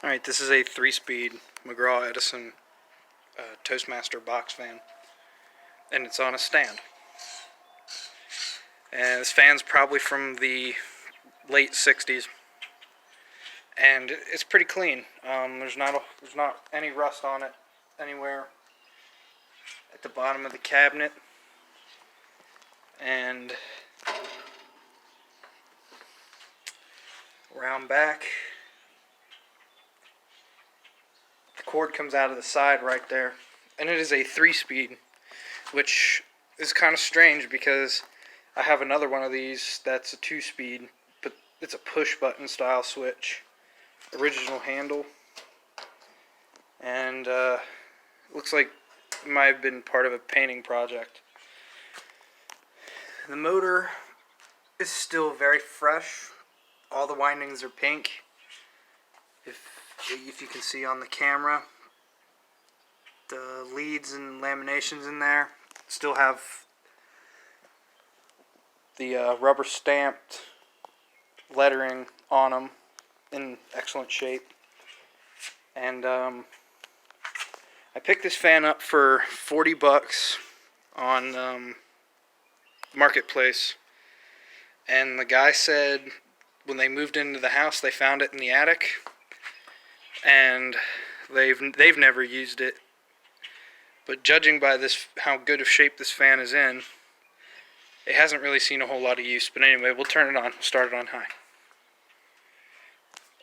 Alright, this is a 3-speed McGraw-Edison Toastmaster Box Fan, and it's on a stand. And this fan's probably from the late 60s, and it's pretty clean. There's not any rust on it anywhere at the bottom of the cabinet, and around back. Cord comes out of the side right there, and it is a 3-speed, which is kind of strange because I have another one of these that's a 2-speed, but it's a push button style switch, original handle, and looks like it might have been part of a painting project. The motor is still very fresh. All the windings are pink. If you can see on the camera, the leads and laminations in there still have the rubber stamped lettering on them in excellent shape. And I picked this fan up for $40 on Marketplace, and the guy said when they moved into the house they found it in the attic, and they've never used it, but judging by this, how good of shape this fan is in, it hasn't really seen a whole lot of use. But anyway, we'll turn it on, start it on high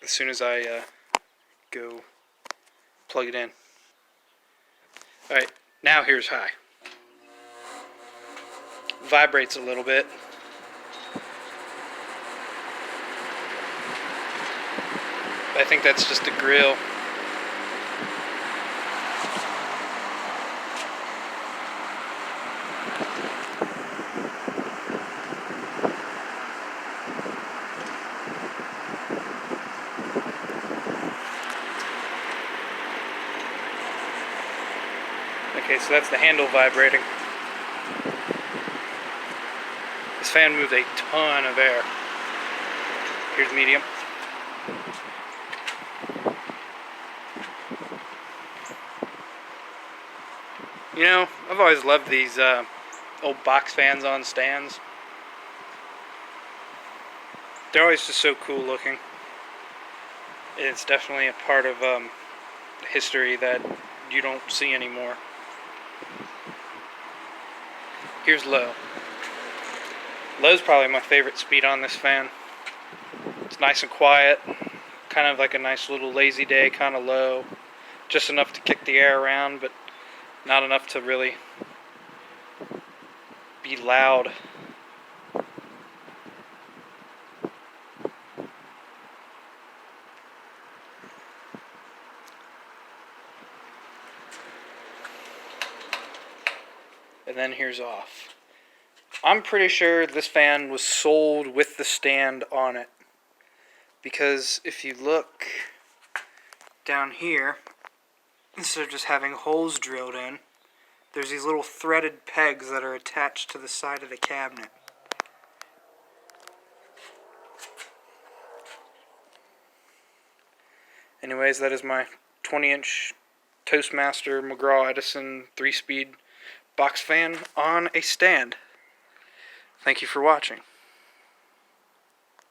as soon as I go plug it in. Alright, now here's high. Vibrates a little bit. I think that's just a grill. Okay, so that's the handle vibrating. This fan moves a ton of air. Here's medium. You know, I've always loved these old box fans on stands. They're always just so cool looking. It's definitely a part of history that you don't see anymore. Here's low. Low's probably my favorite speed on this fan. It's nice and quiet, kind of like a nice little lazy day kind of low. Just enough to kick the air around, but not enough to really be loud. And then here's off. I'm pretty sure this fan was sold with the stand on it, because if you look down here, instead of just having holes drilled in, there's these little threaded pegs that are attached to the side of the cabinet. Anyways, that is my 20-inch Toastmaster McGraw-Edison 3-speed box fan on a stand. Thank you for watching.